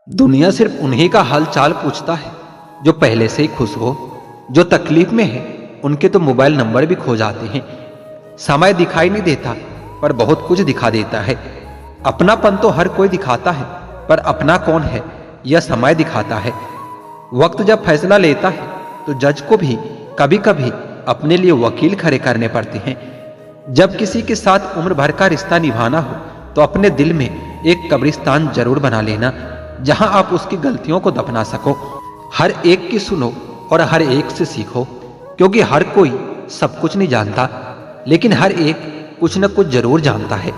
दुनिया सिर्फ उन्हीं का हाल चाल पूछता है जो पहले से ही खुश हो। जो तकलीफ में है उनके तो मोबाइल नंबर भी खो जाते हैं। समय दिखाई नहीं देता पर बहुत कुछ दिखा देता है। अपनापन तो हर कोई दिखाता है पर अपना कौन है यह समय दिखाता है। वक्त जब फैसला लेता है तो जज को भी कभी कभी अपने लिए वकील खड़े करने पड़ते हैं। जब किसी के साथ उम्र भर का रिश्ता निभाना हो तो अपने दिल में एक कब्रिस्तान जरूर बना लेना जहां आप उसकी गलतियों को दफना सको। हर एक की सुनो और हर एक से सीखो, क्योंकि हर कोई सब कुछ नहीं जानता लेकिन हर एक कुछ न कुछ जरूर जानता है।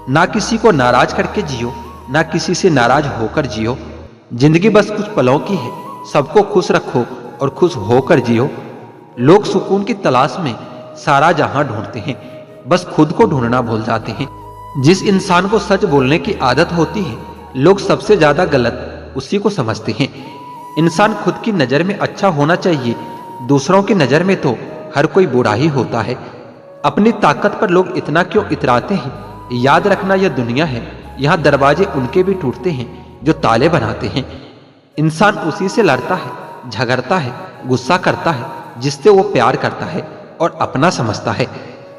ना किसी को नाराज करके जियो, ना किसी से नाराज होकर जियो। जिंदगी बस कुछ पलों की है, सबको खुश रखो और खुश होकर जियो। लोग सुकून की तलाश में सारा जहां ढूंढते हैं, बस खुद को ढूंढना भूल जाते हैं। जिस इंसान को सच बोलने की आदत होती है लोग सबसे ज्यादा गलत उसी को समझते हैं। इंसान खुद की नजर में अच्छा होना चाहिए, दूसरों की नजर में तो हर कोई बुरा ही होता है। अपनी ताकत पर लोग इतना क्यों इतराते हैं? याद रखना यह दुनिया है, यहाँ दरवाजे उनके भी टूटते हैं जो ताले बनाते हैं। इंसान उसी से लड़ता है, झगड़ता है, गुस्सा करता है जिससे वो प्यार करता है और अपना समझता है।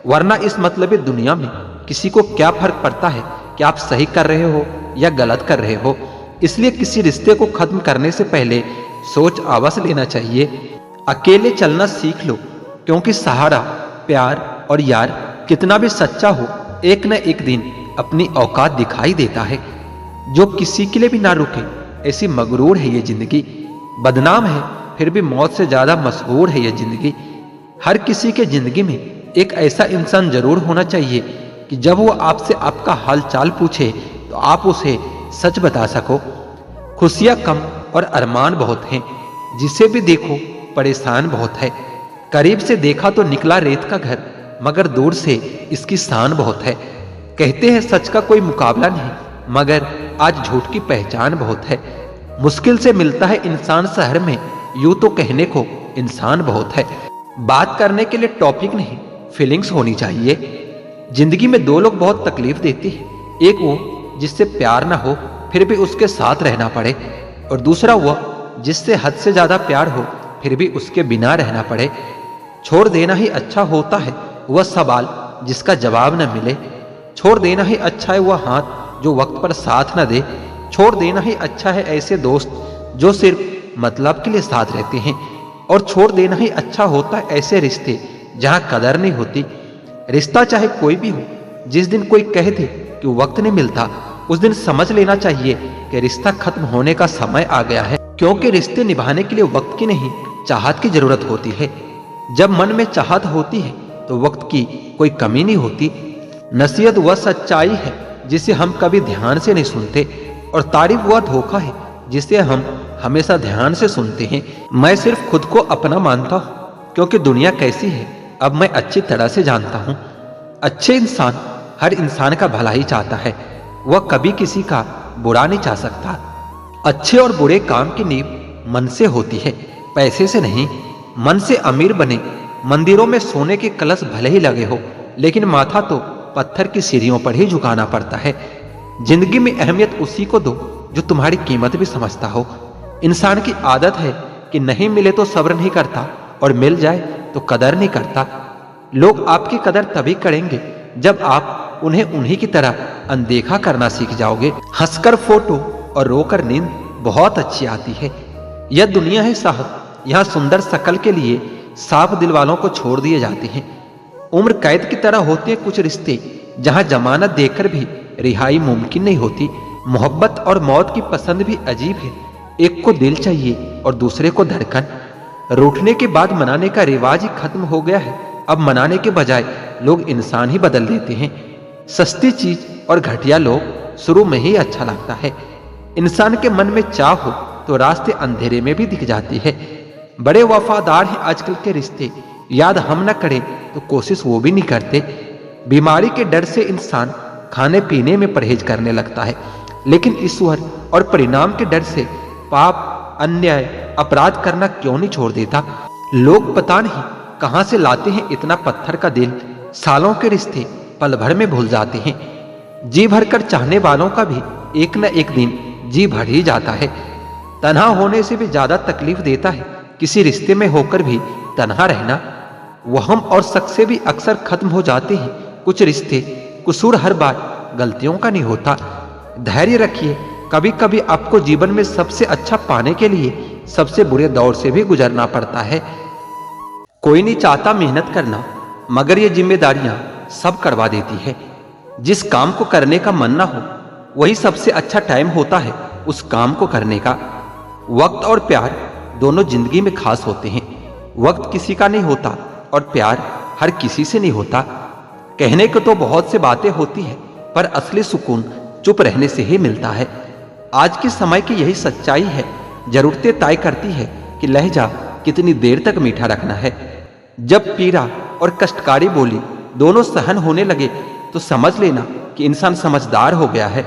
वरना इस मतलबी दुनिया में किसी को क्या फर्क पड़ता है कि आप सही कर रहे हो या गलत कर रहे हो। इसलिए किसी रिश्ते को खत्म करने से पहले सोच अवश्य लेना चाहिए। अकेले चलना सीख लो, क्योंकि सहारा, प्यार और यार कितना भी सच्चा हो एक न एक दिन अपनी औकात दिखाई देता है। जो किसी के लिए भी ना रुके ऐसी मगरूर है ये जिंदगी। बदनाम है फिर भी मौत से ज्यादा मशहूर है ये जिंदगी। हर किसी के जिंदगी में एक ऐसा इंसान जरूर होना चाहिए कि जब वो आपसे आपका हाल चाल पूछे तो आप उसे सच बता सको। खुशियां कम और अरमान बहुत हैं, जिसे भी देखो परेशान बहुत है। करीब से देखा तो निकला रेत का घर, मगर दूर से इसकी शान बहुत है। कहते हैं सच का कोई मुकाबला नहीं, मगर आज झूठ की पहचान बहुत है। मुश्किल से मिलता है इंसान शहर में, यूं तो कहने को इंसान बहुत है। बात करने के लिए टॉपिक नहीं, फीलिंग्स होनी चाहिए। जिंदगी में दो लोग बहुत तकलीफ देते हैं, एक वो जिससे प्यार ना हो फिर भी उसके साथ रहना पड़े, और दूसरा वह जिससे हद से ज्यादा प्यार हो फिर भी उसके बिना रहना पड़े। छोड़ देना ही अच्छा होता है वह सवाल जिसका जवाब न मिले। छोड़ देना ही अच्छा है वह हाथ जो वक्त पर साथ न दे। छोड़ देना ही अच्छा है ऐसे दोस्त जो सिर्फ मतलब के लिए साथ रहते हैं। और छोड़ देना ही अच्छा होता है ऐसे रिश्ते जहां कदर नहीं होती। रिश्ता चाहे कोई भी हो, जिस दिन कोई कह दे कि वक्त नहीं मिलता उस दिन समझ लेना चाहिए कि रिश्ता खत्म होने का समय आ गया है। क्योंकि रिश्ते निभाने के लिए वक्त की नहीं चाहत की जरूरत होती है। जब मन में चाहत होती है तो वक्त की कोई कमी नहीं होती। नसीहत वह सच्चाई है जिसे हम कभी ध्यान से नहीं सुनते, और तारीफ वह धोखा है जिसे हम हमेशा ध्यान से सुनते हैं। मैं सिर्फ खुद को अपना मानता हूँ, क्योंकि दुनिया कैसी है अब मैं अच्छी तरह से जानता हूँ। अच्छे इंसान हर इंसान का भला ही चाहता है, वह कभी किसी का बुरा नहीं चाह सकता। अच्छे और बुरे काम की नींव मन से होती है, पैसे से नहीं। मन से अमीर बने, मंदिरों में सोने के कलश भले ही लगे हो, लेकिन माथा तो पत्थर की सीढ़ियों पर ही झुकाना पड़ता है। जिंदगी में अहमियत उसी को दो जो तुम्हारी कीमत भी समझता हो। इंसान की आदत है कि नहीं मिले तो सब्र नहीं करता, और मिल जाए तो कदर नहीं करता। लोग आपकी कदर तभी करेंगे जब आप उन्हें उन्हीं की तरह अनदेखा करना सीख जाओगे। हंसकर फोटो और रोकर नींद बहुत अच्छी आती है। यह दुनिया है साहब, यहाँ सुंदर शकल के लिए साफ दिल वालों को छोड़ दिए जाते हैं। उम्र कैद की तरह होते हैं कुछ रिश्ते, जहां जमानत देकर भी रिहाई मुमकिन नहीं होती। मोहब्बत और मौत की पसंद भी अजीब है, एक को दिल चाहिए और दूसरे को धड़कन। रूठने के बाद मनाने का रिवाज ही खत्म हो गया है। अब मनाने के बजाय लोग इंसान ही बदल देते हैं। सस्ती चीज और घटिया लोग शुरू में ही अच्छा लगता है। इंसान के मन में चाह हो तो रास्ते अंधेरे में भी दिख जाती है। बड़े वफादार हैं आजकल के रिश्ते, याद हम न करें तो कोशिश वो भी नहीं करते। बीमारी के डर से इंसान खाने पीने में परहेज करने लगता है, लेकिन ईश्वर और परिणाम के डर से पाप, अन्याय, अपराध करना क्यों नहीं छोड़ देता। लोग पता नहीं कहां से लाते हैं इतना पत्थर का दिल। सालों के रिश्ते पल भर में भूल जाते हैं। जी भर कर चाहने वालों का भी एक न एक दिन जी भर ही जाता है। तन्हा होने से भी ज्यादा तकलीफ देता है किसी रिश्ते में होकर भी तन्हा रहना। वहम और शक से भी अक्सर खत्म हो जाते हैं कुछ रिश्ते। कसूर हर बार गलतियों का नहीं होता। धैर्य रखिए, कभी कभी आपको जीवन में सबसे अच्छा पाने के लिए सबसे बुरे दौर से भी गुजरना पड़ता है। कोई नहीं चाहता मेहनत करना, मगर ये जिम्मेदारियां सब करवा देती है। जिस काम को करने का मन ना हो वही सबसे अच्छा टाइम होता है उस काम को करने का। वक्त और प्यार दोनों जिंदगी में खास होते हैं। वक्त किसी का नहीं होता और प्यार हर किसी से नहीं होता। कहने को तो बहुत से बातें होती है, पर असली सुकून चुप रहने से ही मिलता है। आज के समय की यही सच्चाई है। जरूरतें तय करती है कि लहजा कितनी देर तक मीठा रखना है। जब पीड़ा और कष्टकारी बोली दोनों सहन होने लगे तो समझ लेना कि इंसान समझदार हो गया है।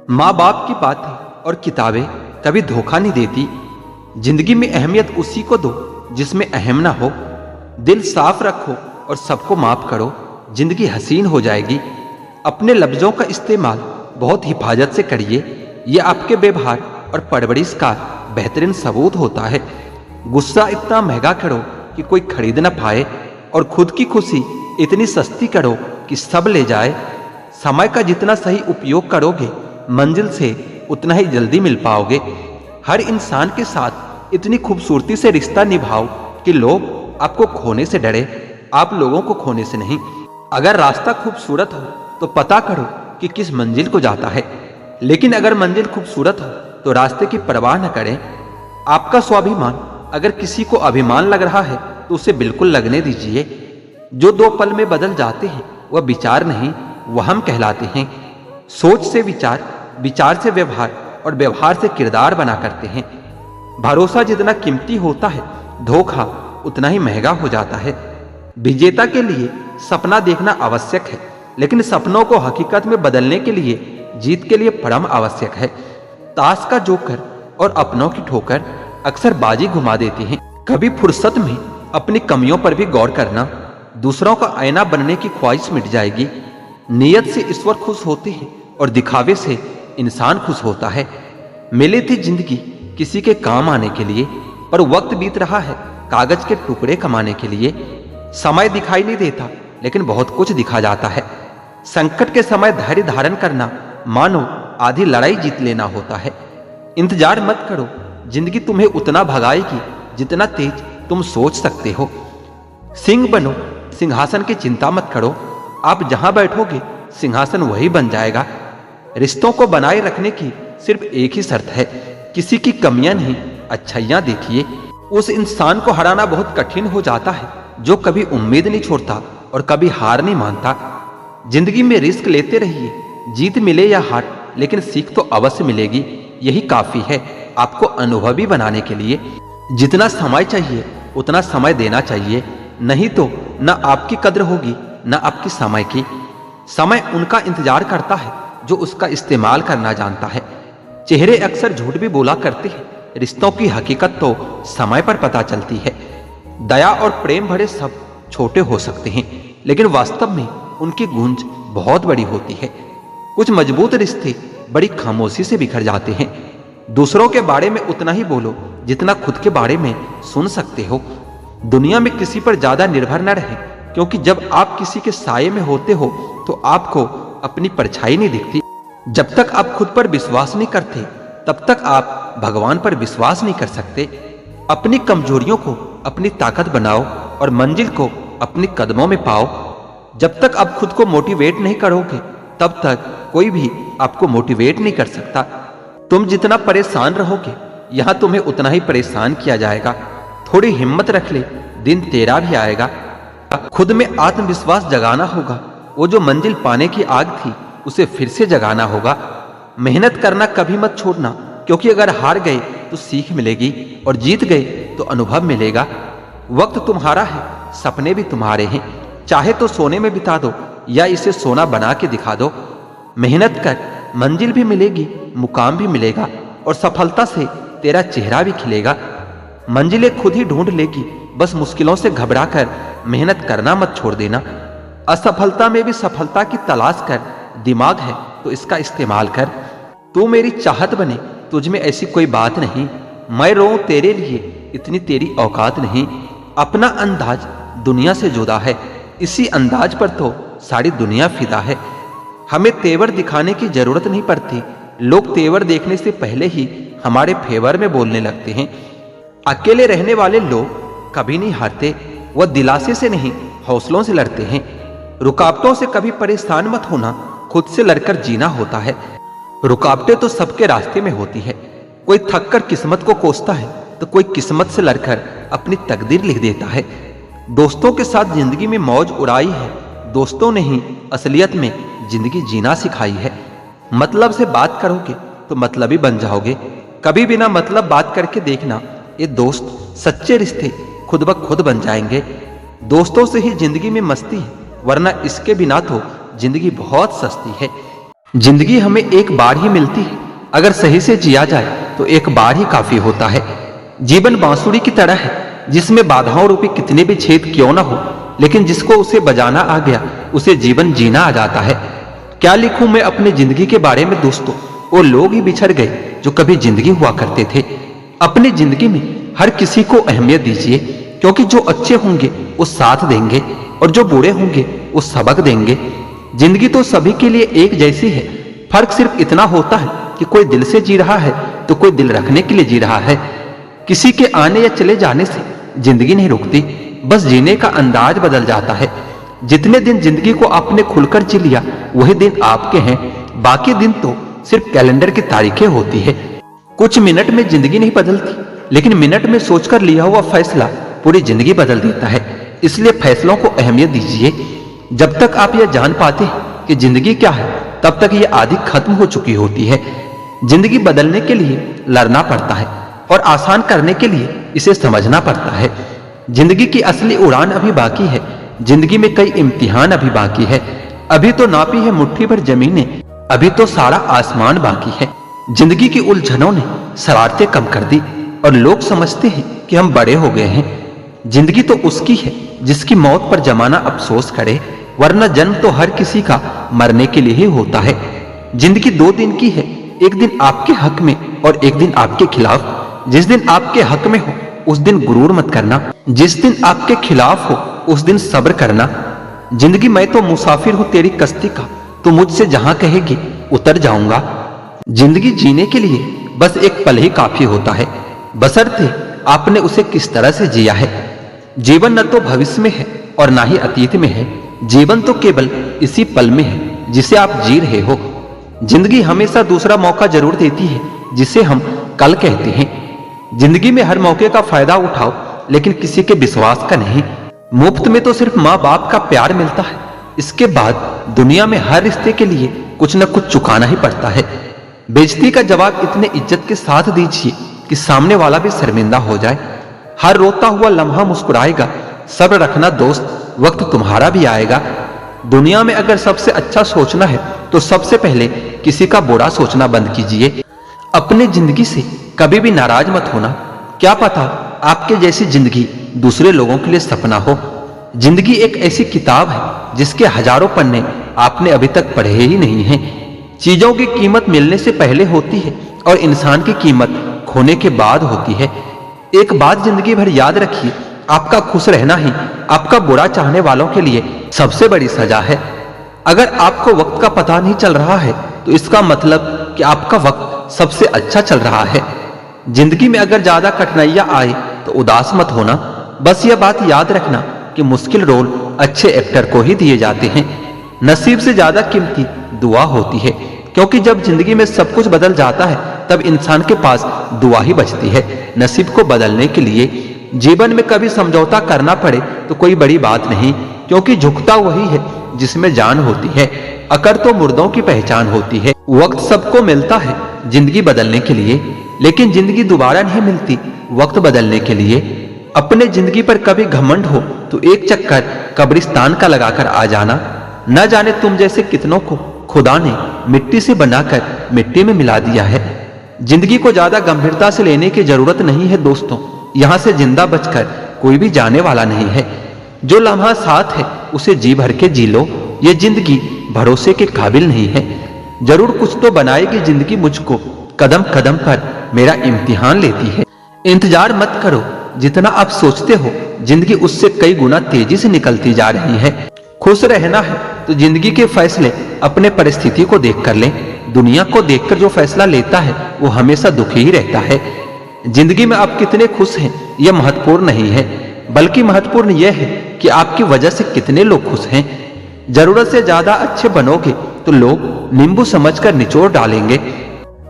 माँ बाप की बातें और किताबें कभी धोखा नहीं देती। जिंदगी में अहमियत उसी को दो जिसमें अहम ना हो। दिल साफ रखो और सबको माफ करो, जिंदगी हसीन हो जाएगी। अपने लफ्जों का इस्तेमाल बहुत हिफाजत से करिए, ये आपके व्यवहार और परवरिश का बेहतरीन सबूत होता है। गुस्सा इतना महंगा करो कि कोई खरीद ना पाए, और खुद की खुशी इतनी सस्ती करो कि सब ले जाए। समय का जितना सही उपयोग करोगे मंजिल से उतना ही जल्दी मिल पाओगे। हर इंसान के साथ इतनी खूबसूरती से रिश्ता निभाओ कि लोग आपको खोने से डरे, आप लोगों को खोने से नहीं। अगर रास्ता खूबसूरत हो तो पता करो कि किस मंजिल को जाता है, लेकिन अगर मंजिल खूबसूरत हो तो रास्ते की परवाह न करें। आपका स्वाभिमान अगर किसी को अभिमान लग रहा है तो उसे बिल्कुल लगने दीजिए। जो 2 पल में बदल जाते हैं वह विचार नहीं, वहम कहलाते हैं। सोच से विचार, विचार से व्यवहार और व्यवहार से किरदार बना करते हैं। भरोसा जितना कीमती होता है धोखा उतना ही महंगा हो जाता है। विजेता के लिए सपना देखना आवश्यक है, लेकिन सपनों को हकीकत में बदलने के लिए जीत के लिए परम आवश्यक है। ताश का जोकर और अपनों की ठोकर अक्सर बाजी घुमा देती हैं। कभी फुर्सत में अपनी कमियों पर भी गौर करना, दूसरों का आईना बनने की ख्वाहिश मिट जाएगी। नियत से ईश्वर खुश होते हैं और दिखावे से इंसान खुश होता है। मिली थी जिंदगी किसी के काम आने के लिए, पर वक्त बीत रहा है कागज के टुकड़े कमाने के लिए। समय दिखाई नहीं देता, लेकिन बहुत कुछ दिखा जाता है। संकट के समय धैर्य धारण करना मानो आधी लड़ाई जीत लेना होता है। इंतजार मत करो, जिंदगी तुम्हें उतना भगाएगी जितना तेज तुम सोच सकते हो। सिंह बनो, सिंहासन की चिंता मत करो। आप जहां बैठोगे सिंहासन वही बन जाएगा। रिश्तों को बनाए रखने की सिर्फ एक ही शर्त है, किसी की कमियां नहीं अच्छाइयां देखिए। उस इंसान को हराना बहुत कठिन हो जाता है जो कभी उम्मीद नहीं छोड़ता और कभी हार नहीं मानता। जिंदगी में रिस्क लेते रहिए, जीत मिले या हार, लेकिन सीख तो अवश्य मिलेगी। यही काफी है आपको अनुभवी बनाने के लिए। जितना समय चाहिए उतना समय देना चाहिए, नहीं तो न आपकी कद्र होगी न आपकी समय की। समय उनका इंतजार करता है जो उसका इस्तेमाल करना जानता है। चेहरे अक्सर झूठ भी बोला करते हैं, रिश्तों की हकीकत तो समय पर पता चलती है। दया और प्रेम भरे सब छोटे हो सकते हैं, लेकिन वास्तव में उनकी गूंज बहुत बड़ी होती है। कुछ मजबूत रिश्ते बड़ी खामोशी से बिखर जाते हैं। दूसरों के बारे में उतना ही बोलो जितना खुद के बारे में सुन सकते हो। दुनिया में किसी पर ज्यादा निर्भर न रहे, क्योंकि जब आप किसी के साये में होते हो तो आपको अपनी परछाई नहीं दिखती। जब तक आप खुद पर विश्वास नहीं करते तब तक आप भगवान पर विश्वास नहीं कर सकते। अपनी कमजोरियों को अपनी ताकत बनाओ और मंजिल को अपने कदमों में पाओ। जब तक आप खुद को मोटिवेट नहीं करोगे तब तक कोई भी आपको मोटिवेट नहीं कर सकता। तुम जितना परेशान रहोगे यहां तुम्हें उतना ही परेशान किया जाएगा। थोड़ी हिम्मत रख ले, दिन तेरा भी आएगा। खुद में आत्मविश्वास जगाना होगा। वो जो मंजिल पाने की आग थी उसे फिर से जगाना होगा। मेहनत करना कभी मत छोड़ना, क्योंकि अगर हार गए तो सीख मिलेगी और जीत गए तो अनुभव मिलेगा। वक्त तुम्हारा है, सपने भी तुम्हारे हैं। चाहे तो सोने में बिता दो या इसे सोना बना के दिखा दो। मेहनत कर, मंजिल भी मिलेगी, मुकाम भी मिलेगा और सफलता से तेरा चेहरा भी खिलेगा। मंजिलें खुद ही ढूंढ लेगी, बस मुश्किलों से घबरा कर मेहनत करना मत छोड़ देना। असफलता में भी सफलता की तलाश कर, दिमाग है तो इसका इस्तेमाल कर। तू मेरी चाहत बने तुझ में ऐसी कोई बात नहीं, मैं रोऊं तेरे लिए इतनी तेरी औकात नहीं। अपना अंदाज दुनिया से जुदा है, इसी अंदाज पर तो सारी दुनिया फिदा है। हमें तेवर दिखाने की जरूरत नहीं पड़ती, लोग तेवर देखने से पहले ही हमारे फेवर में बोलने लगते हैं। अकेले रहने वाले लोग कभी नहीं हारते, वह दिलासे से नहीं हौसलों से लड़ते हैं। रुकावटों से कभी परेशान मत होना, खुद से लड़कर जीना होता है। रुकावटें तो सबके रास्ते में होती है, कोई थक कर किस्मत को कोसता है तो कोई किस्मत से लड़कर अपनी तकदीर लिख देता है। दोस्तों के साथ जिंदगी में मौज उड़ाई है, दोस्तों ने ही असलियत में जिंदगी जीना सिखाई है। मतलब से बात करोगे तो मतलबी बन जाओगे, कभी बिना मतलब बात करके देखना, ये दोस्त सच्चे रिश्ते खुद ब खुद बन जाएंगे। दोस्तों से ही जिंदगी में मस्ती है, वरना इसके बिना तो जिंदगी बहुत सस्ती है। जिंदगी हमें एक बार ही मिलती है, अगर सही से जिया जाए तो एक बार ही काफी होता है। जीवन बांसुरी की तरह है, जिसमें बाधाओं रूपी कितने भी छेद क्यों ना हो, लेकिन जिसको उसे बजाना आ गया उसे जीवन जीना आ जाता है। क्या लिखूं मैं अपनी जिंदगी के बारे में दोस्तों, वो लोग ही बिछड़ गए जो कभी जिंदगी हुआ करते थे। अपनी जिंदगी में हर किसी को अहमियत दीजिए, क्योंकि जो अच्छे होंगे वो साथ देंगे और जो बुरे होंगे वो सबक देंगे। जिंदगी तो सभी के लिए एक जैसी है, फर्क सिर्फ इतना होता है कि कोई दिल से जी रहा है तो कोई दिल रखने के लिए जी रहा है। किसी के आने या चले जाने से जिंदगी नहीं रुकती, बस जीने का अंदाज बदल जाता है। जितने दिन जिंदगी को आपने खुलकर जी लिया वही दिन आपके हैं, बाकी दिन तो सिर्फ कैलेंडर की तारीखें होती है। कुछ मिनट में जिंदगी नहीं बदलती, लेकिन मिनट में सोचकर लिया हुआ फैसला पूरी जिंदगी बदल देता है। इसलिए फैसलों को अहमियत दीजिए। जब तक आप यह जान पाते हैं कि जिंदगी क्या है, तब तक यह आदि खत्म हो चुकी होती है। जिंदगी बदलने के लिए लड़ना पड़ता है और आसान करने के लिए इसे समझना पड़ता है। जिंदगी की असली उड़ान अभी बाकी है, जिंदगी में कई इम्तिहान अभी बाकी है। अभी तो नापी है मुट्ठी भर जमीनें, अभी तो सारा आसमान बाकी है। जिंदगी की उलझनों ने शरारतें कम कर दी और लोग समझते हैं कि हम बड़े हो गए हैं। जिंदगी तो उसकी है जिसकी मौत पर जमाना अफसोस करे, वरना जन्म तो हर किसी का मरने के लिए ही होता है। जिंदगी 2 दिन की है, एक दिन आपके हक में और एक दिन आपके खिलाफ। जिस दिन आपके हक में हो उस दिन गुरूर मत करना, जिस दिन आपके खिलाफ हो उस दिन सब्र करना। जिंदगी मैं तो मुसाफिर हूं तेरी कश्ती का, तू मुझसे जहां कहेगी उतर जाऊंगा। जिंदगी जीने के लिए बस एक पल ही काफी होता है, बशर्ते आपने उसे किस तरह से जिया है। जीवन न तो भविष्य में है और ना ही अतीत में है, जीवन तो केवल इसी पल में है जिसे आप जी रहे हो। जिंदगी हमेशा दूसरा मौका जरूर देती है जिसे हम कल कहते हैं। जिंदगी में हर मौके का फायदा उठाओ, लेकिन किसी के विश्वास का नहीं। मुफ्त में तो सिर्फ माँ बाप का प्यार मिलता है, इसके बाद दुनिया में हर रिश्ते के लिए कुछ न कुछ चुकाना ही पड़ता है। बेइज्जती का जवाब इतने इज्जत के साथ दीजिए कि सामने वाला भी शर्मिंदा हो जाए। हर रोता हुआ लम्हा मुस्कुराएगा, सब्र रखना दोस्त, वक्त तुम्हारा भी आएगा। दुनिया में अगर सबसे अच्छा सोचना है तो सबसे पहले किसी का बुरा सोचना बंद कीजिए। अपनी जिंदगी से कभी भी नाराज मत होना, क्या पता आपके जैसी जिंदगी दूसरे लोगों के लिए सपना हो। जिंदगी एक ऐसी किताब है जिसके हजारों पन्ने आपने अभी तक पढ़े ही नहीं हैं। चीजों की कीमत मिलने से पहले होती है और इंसान की कीमत खोने के बाद होती है। एक बात जिंदगी भर याद रखिए, आपका खुश रहना ही आपका बुरा चाहने वालों के लिए सबसे बड़ी सजा है। अगर आपको वक्त का पता नहीं चल रहा है तो इसका मतलब कि आपका वक्त सबसे अच्छा चल रहा है। जिंदगी में अगर ज्यादा कठिनाइयां आए तो उदास मत होना, बस यह बात याद रखना कि मुश्किल रोल अच्छे एक्टर को ही दिए जाते हैं। नसीब से ज्यादा कीमती दुआ होती है, क्योंकि जब जिंदगी में सब कुछ बदल जाता है तब इंसान के पास दुआ ही बचती है नसीब को बदलने के लिए। जीवन में कभी समझौता करना पड़े तो कोई बड़ी बात नहीं, क्योंकि झुकता वही है जिसमें जान होती है, अकड़ तो मुर्दों की पहचान होती है। वक्त सबको मिलता है जिंदगी बदलने के लिए, लेकिन जिंदगी दोबारा नहीं मिलती वक्त बदलने के लिए। अपने जिंदगी पर कभी घमंड हो तो एक चक्कर कब्रिस्तान का लगाकर आ जाना। न जाने तुम जैसे कितनों को खुदा ने मिट्टी से बनाकर मिट्टी में मिला दिया है। जिंदगी को ज्यादा गंभीरता से लेने की जरूरत नहीं है दोस्तों, यहाँ से जिंदा बचकर कोई भी जाने वाला नहीं है। जो लम्हा साथ है उसे जी भर के जी लो, ये जिंदगी भरोसे के काबिल नहीं है। जरूर कुछ तो बनाएगी जिंदगी मुझको, कदम कदम पर मेरा इम्तिहान लेती है। इंतजार मत करो, जितना आप सोचते हो जिंदगी उससे कई गुना तेजी से निकलती जा रही है। खुश रहना है तो जिंदगी के फैसले अपने परिस्थिति को देख कर लें। दुनिया को देखकर जो फैसला लेता है वो हमेशा दुखी ही रहता है। जिंदगी में आप कितने खुश हैं यह महत्वपूर्ण नहीं है, बल्कि महत्वपूर्ण यह है कि आपकी वजह से कितने लोग खुश हैं। जरूरत से ज्यादा अच्छे बनोगे तो लोग नींबू समझकर निचोड़ डालेंगे।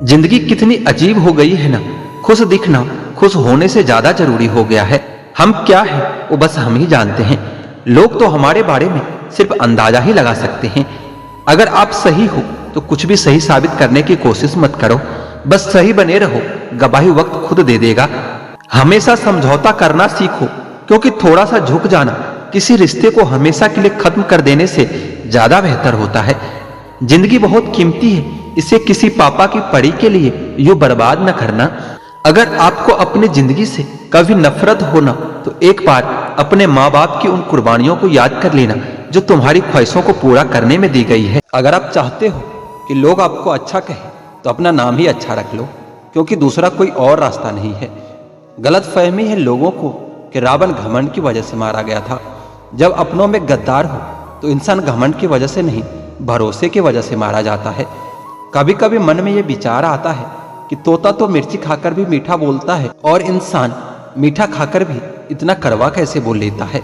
जिंदगी कितनी अजीब हो गई है ना, खुश दिखना खुश होने से ज्यादा जरूरी हो गया है। हम क्या है वो बस हम ही जानते हैं, लोग तो हमारे बारे में सिर्फ अंदाजा ही लगा सकते हैं। अगर आप सही हो तो कुछ भी सही साबित करने की कोशिश मत करो, बस सही बने रहो, गवाही वक्त खुद दे देगा। हमेशा समझौता करना सीखो, क्योंकि थोड़ा सा झुक जाना किसी रिश्ते को हमेशा के लिए खत्म कर देने से ज्यादा बेहतर होता है। जिंदगी बहुत कीमती है, इसे किसी पापा की पड़ी के लिए यूं बर्बाद न करना। अगर आपको अपनी जिंदगी से कभी नफरत हो ना, तो एक बार अपने माँ बाप की उन कुर्बानियों को याद कर लेना जो तुम्हारी ख्वाहिशों को पूरा करने में दी गई है। अगर आप चाहते हो कि लोग आपको अच्छा कहें तो अपना नाम ही अच्छा रख लो, क्योंकि दूसरा कोई और रास्ता नहीं है। गलत फहमी है लोगों को कि रावण घमंड की वजह से मारा गया था। जब अपनों में गद्दार हो तो इंसान घमंड की वजह से नहीं, भरोसे की वजह से मारा जाता है। कभी कभी मन में यह विचार आता है कि तोता तो मिर्ची खाकर भी मीठा बोलता है, और इंसान मीठा खाकर भी इतना कड़वा कैसे बोल लेता है।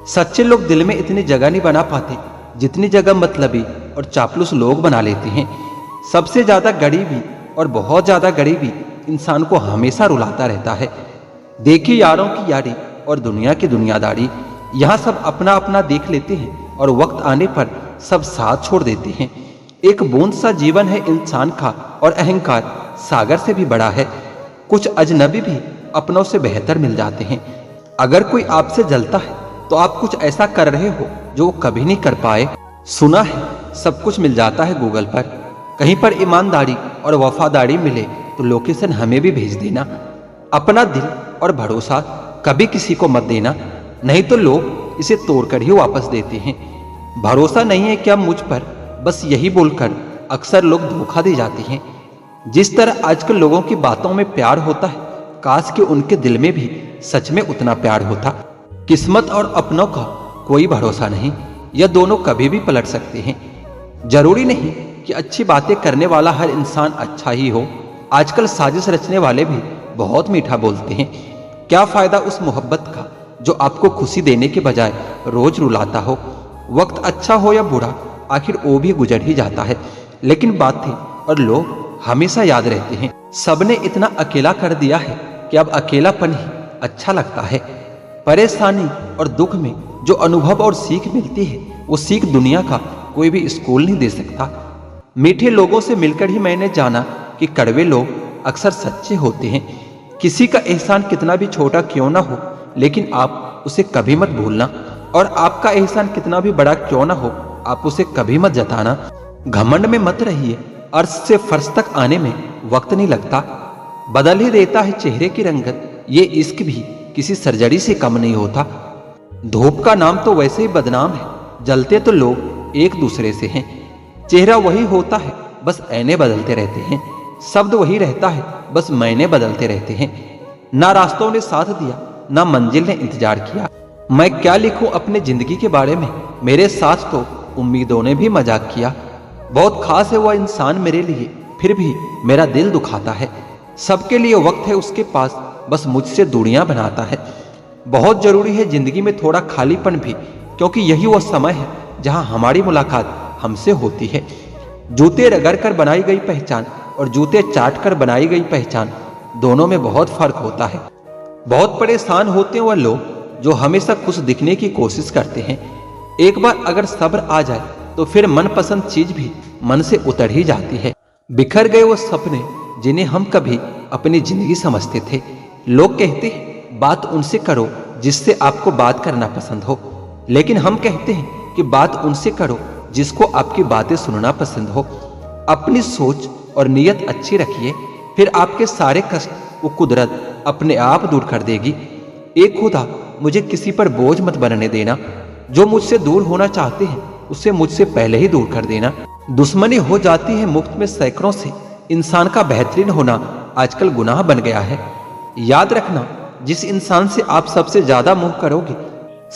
सच्चे लोग दिल में इतनी जगह नहीं बना पाते जितनी जगह मतलबी और चापलूस लोग बना लेते हैं। सबसे ज्यादा गरीबी और बहुत ज्यादा गरीबी इंसान को हमेशा रुलाता रहता है। देखिए यारों की यारी और दुनिया की दुनियादारी, यहाँ सब अपना अपना देख लेते हैं और वक्त आने पर सब साथ छोड़ देते हैं। एक बूंद सा जीवन है इंसान का, और अहंकार सागर से भी बड़ा है। कुछ अजनबी भी अपनों से बेहतर मिल जाते हैं। अगर कोई आपसे जलता है तो आप कुछ ऐसा कर रहे हो जो वो कभी नहीं कर पाए। सुना है सब कुछ मिल जाता है गूगल पर, कहीं पर ईमानदारी और वफादारी मिले तो लोकेशन हमें भी भेज देना। अपना दिल और भरोसा कभी किसी को मत देना, नहीं तो लोग इसे तोड़कर ही वापस देते हैं। भरोसा नहीं है क्या मुझ पर, बस यही बोलकर अक्सर लोग धोखा दे जाते हैं। जिस तरह आजकल लोगों की बातों में प्यार होता है, काश कि उनके दिल में भी सच में उतना प्यार होता। किस्मत और अपनों का कोई भरोसा नहीं, यह दोनों कभी भी पलट सकते हैं। जरूरी नहीं कि अच्छी बातें करने वाला हर इंसान अच्छा ही हो। आजकल साजिश रचने वाले भी बहुत मीठा बोलते हैं। क्या फायदा उस मोहब्बत का जो आपको खुशी देने के बजाय रोज रुलाता हो। वक्त अच्छा हो या बुरा, आखिर वो भी गुजर ही जाता है, लेकिन बातें और लोग हमेशा याद रहते हैं। सबने इतना अकेला कर दिया है कि अब अकेलापन ही अच्छा लगता है। परेशानी और दुख में जो अनुभव और सीख मिलती है, वो सीख दुनिया का कोई भी स्कूल नहीं दे सकता। मीठे लोगों से मिलकर ही मैंने जाना कि कड़वे लोग अक्सर सच्चे होते हैं। किसी का एहसान कितना भी छोटा क्यों ना हो, लेकिन आप उसे कभी मत भूलना, और आपका एहसान कितना भी बड़ा क्यों ना हो, आप उसे कभी मत जताना। घमंड में मत रहिए, अर्श से फर्श तक आने में वक्त नहीं लगता, बदल ही देता है चेहरे की रंगत। ये इश्क भी किसी सर्जरी से कम नहीं होता। धूप का नाम तो वैसे ही बदनाम है, जलते तो लोग एक दूसरे से हैं। चेहरा वही होता है, बस ऐने बदलते रहते हैं। शब्द वही रहता है, बस मैंने बदलते रहते हैं। ना रास्तों ने साथ दिया, ना मंजिल ने इंतजार किया। मैं क्या लिखूं अपने जिंदगी के बारे में, मेरे साथ तो उम्मीदों ने भी मजाक किया। बहुत खास है वह इंसान मेरे लिए, फिर भी मेरा दिल दुखाता है। सबके लिए वक्त है उसके पास, बस मुझसे दूरियां बनाता है। बहुत जरूरी है जिंदगी में थोड़ा खालीपन भी, क्योंकि यही वह समय है जहां हमारी मुलाकात हमसे होती है। जूते रगड़ कर बनाई गई पहचान और जूते चाट कर बनाई गई पहचान, दोनों में बहुत फर्क होता है। बहुत परेशान होते हैं वह लोग जो हमेशा खुश दिखने की कोशिश करते हैं। एक बार अगर सब्र आ जाए तो फिर मनपसंद चीज भी मन से उतर ही जाती है। बिखर गए वो सपने जिन्हें हम कभी अपनी जिंदगी समझते थे। लोग कहते हैं बात उनसे करो जिससे आपको बात करना पसंद हो, लेकिन हम कहते हैं कि बात उनसे करो जिसको आपकी बातें सुनना पसंद हो। अपनी सोच और नीयत अच्छी रखिए, फिर आपके सारे कष्ट वो कुदरत अपने आप दूर कर देगी। एक खुदा, मुझे किसी पर बोझ मत बनने देना। जो मुझसे दूर होना चाहते हैं उसे मुझसे पहले ही दूर कर देना। दुश्मनी हो जाती है मुफ्त में सैकड़ों से, इंसान का बेहतरीन होना आजकल गुनाह बन गया है। याद रखना, जिस इंसान से आप सबसे ज्यादा मोह करोगे,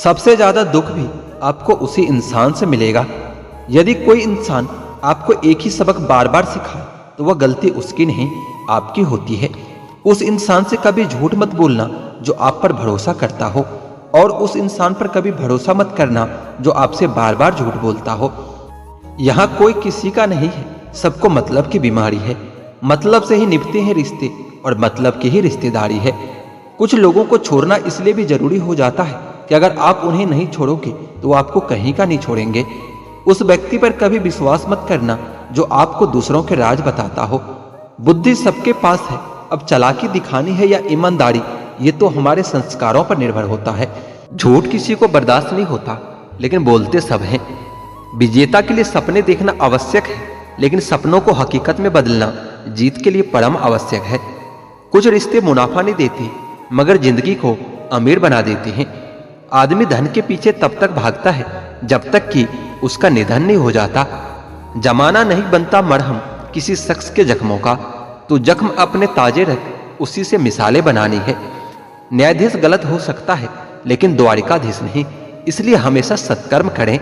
सबसे ज्यादा दुख भी आपको उसी इंसान से मिलेगा। यदि कोई इंसान आपको एक ही सबक बार बार सिखाए तो वह गलती उसकी नहीं, आपकी होती है। उस इंसान से कभी झूठ मत बोलना जो आप पर भरोसा करता हो, और उस इंसान पर कभी भरोसा मत करना जो आपसे बार बार झूठ बोलता हो। यहाँ कोई किसी का नहीं है, सबको मतलब की बीमारी है। मतलब से ही निभते हैं रिश्ते और मतलब की ही रिश्तेदारी है। कुछ लोगों को छोड़ना इसलिए भी जरूरी हो जाता है कि अगर आप उन्हें नहीं छोड़ोगे तो वो आपको कहीं का नहीं छोड़ेंगे। उस व्यक्ति पर कभी विश्वास मत करना जो आपको दूसरों के राज बताता हो। बुद्धि सबके पास है, अब चालाकी दिखानी है या ईमानदारी, ये तो हमारे संस्कारों पर निर्भर होता है। झूठ किसी को बर्दाश्त नहीं होता, लेकिन बोलते सब हैं। विजेता के लिए सपने देखना आवश्यक है, लेकिन सपनों को हकीकत में बदलना जीत के लिए परम आवश्यक है। कुछ रिश्ते मुनाफा नहीं देते, मगर जिंदगी को अमीर बना देते हैं। आदमी धन के पीछे तब तक भागता है जब तक कि उसका निधन नहीं हो जाता। जमाना नहीं बनता मरहम किसी शख्स के जख्मों का, तो जख्म अपने ताजे रख, उसी से मिसालें बनानी है। न्यायाधीश गलत हो सकता है, लेकिन द्वारिकाधीश नहीं। इसलिए हमेशा सत्कर्म करें।